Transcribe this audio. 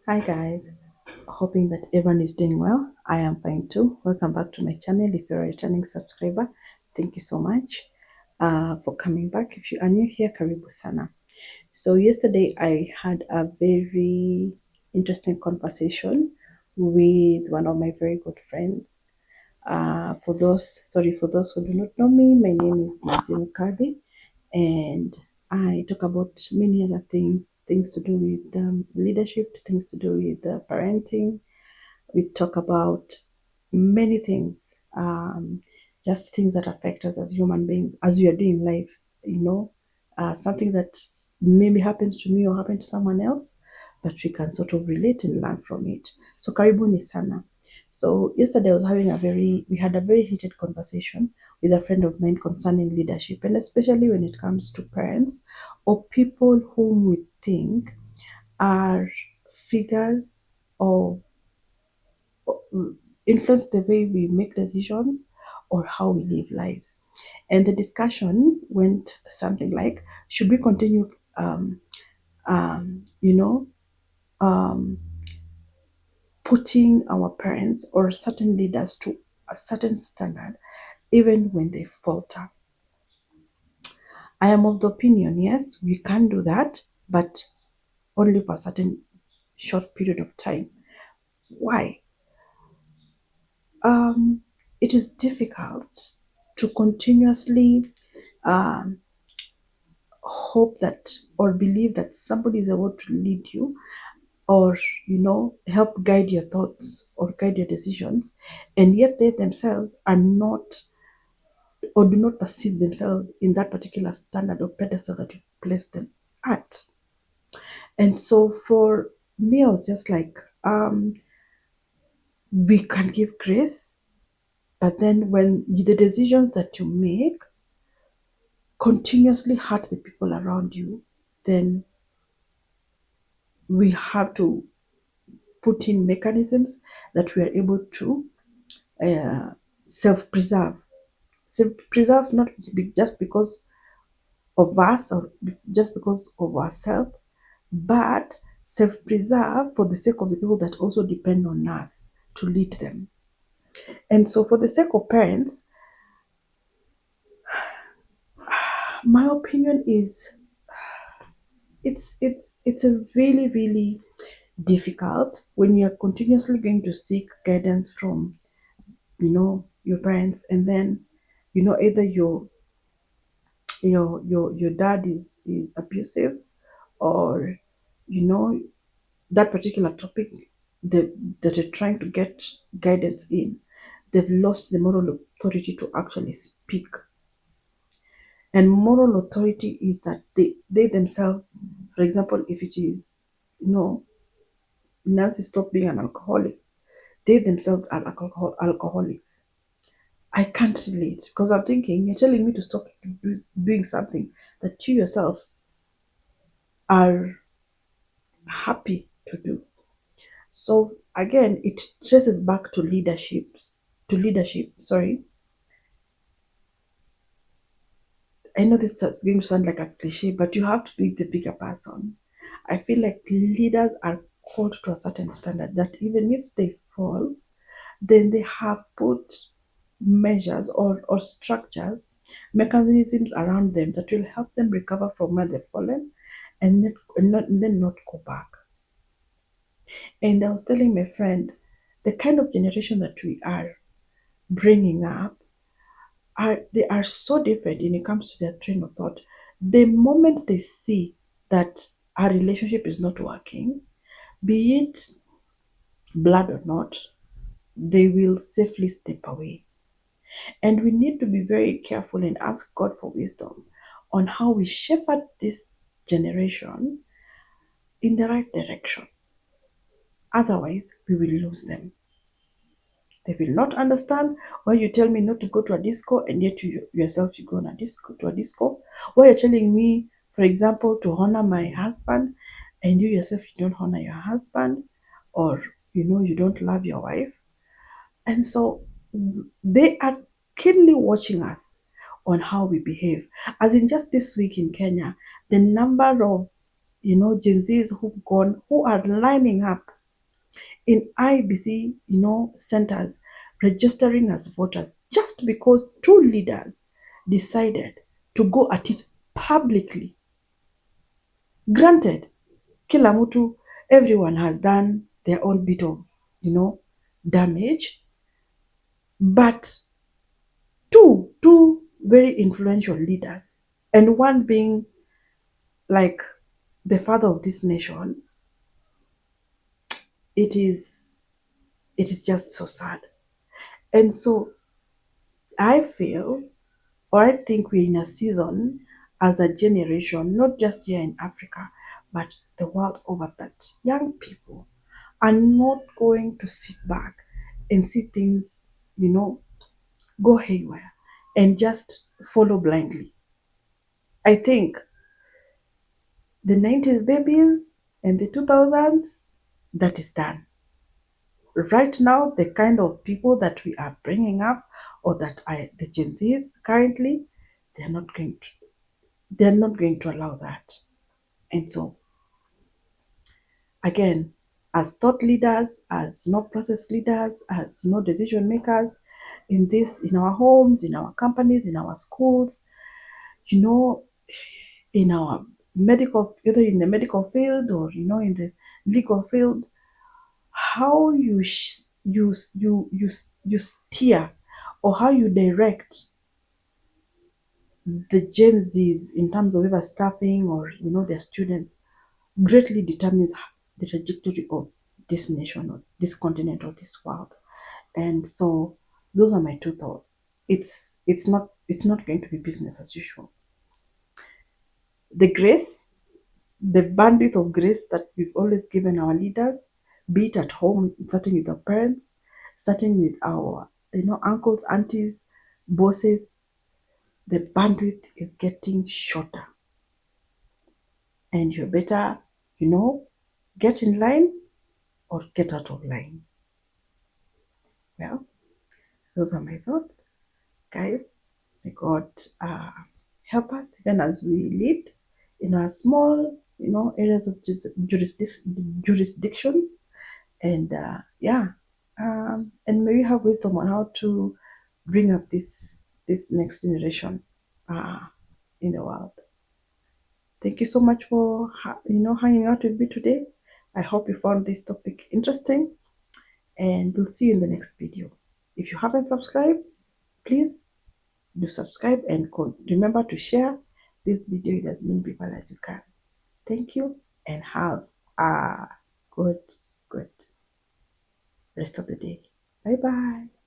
Hi guys, hoping that everyone is doing well. I am fine too. Welcome back to my channel. If you're a returning subscriber, thank you so much for coming back. If you are new here, karibu sana. So yesterday I had a very interesting conversation with one of my very good friends. For those who do not know me, my name is Nazim Kadi, and I talk about many other things to do with leadership, things to do with parenting. We talk about many things, just things that affect us as human beings, as we are doing life. Something that maybe happens to me or happen to someone else, but we can sort of relate and learn from it. So karibuni sana. So yesterday I was we had a very heated conversation with a friend of mine concerning leadership, and especially when it comes to parents or people whom we think are figures of influence the way we make decisions or how we live lives. And the discussion went something like, should we continue, um, you know, um, putting our parents or certain leaders to a certain standard, even when they falter? I am of the opinion, yes, we can do that, but only for a certain short period of time. Why? Um, it is difficult to continuously um, hope that or believe that somebody is able to lead you or help guide your thoughts or guide your decisions, and yet they themselves are not or do not perceive themselves in that particular standard or pedestal that you place them at. And so for me, I was just like, we can give grace, but then when the decisions that you make continuously hurt the people around you, then we have to put in mechanisms that we are able to uh, self-preserve. Self-preserve not just because of us or just because of ourselves, but self-preserve for the sake of the people that also depend on us to lead them. And so for the sake of parents, my opinion is it's a really difficult when you're continuously going to seek guidance from your parents, and then either your dad is abusive, or you know that particular topic that you're trying to get guidance in, they've lost the moral authority to actually speak. And moral authority is that they themselves, for example, if it is, Nancy stop being an alcoholic, they themselves are alcoholics. I can't relate because I'm thinking you're telling me to stop doing something that you yourself are happy to do. So again, it traces back to leadership. Sorry, I know this is going to sound like a cliche, but you have to be the bigger person. I feel like leaders are called to a certain standard that even if they fall, then they have put measures or structures, mechanisms around them that will help them recover from where they've fallen, and then not go back. And I was telling my friend, the kind of generation that we are bringing up, they are so different when it comes to their train of thought. The moment they see that our relationship is not working, be it blood or not, they will safely step away. And we need to be very careful and ask God for wisdom on how we shepherd this generation in the right direction. Otherwise, we will lose them. They will not understand why you tell me not to go to a disco, and yet you yourself you go on a disco to a disco. Why you're telling me, for example, to honor my husband, and you yourself you don't honor your husband, or you don't love your wife. And so they are keenly watching us on how we behave. As in just this week in Kenya, the number of Gen Zs who've gone, who are lining up in IBC, centers, registering as voters just because two leaders decided to go at it publicly. Granted, kila mtu, everyone has done their own bit of, damage, but two very influential leaders, and one being like the father of this nation, it is just so sad. And so I feel, or I think we're in a season as a generation, not just here in Africa, but the world over, that young people are not going to sit back and see things, go haywire and just follow blindly. I think the 90s babies and the 2000s, that is done. Right now, the kind of people that we are bringing up, or that are the Gen Zs currently, they're not going to they're not going to allow that. And so, again, as thought leaders, as process leaders, as decision makers in our homes, in our companies, in our schools, you know, in our medical, either in the medical field or in the legal field, how you steer, or how you direct the Gen Zs in terms of either staffing or their students, greatly determines the trajectory of this nation, or this continent, or this world. And so those are my two thoughts. It's not going to be business as usual. The grace, the bandwidth of grace that we've always given our leaders, be it at home, starting with our parents, starting with our uncles, aunties, bosses, the bandwidth is getting shorter. And you better, get in line or get out of line. Well, those are my thoughts, guys. May God help us even as we lead in our small, areas of jurisdictions, and and may we have wisdom on how to bring up this next generation uh, in the world. Thank you so much for hanging out with me today. I hope you found this topic interesting, and we'll see you in the next video. If you haven't subscribed, please do subscribe, and remember to share this video with as many people as you can. Thank you, and have a good rest of the day. Bye bye.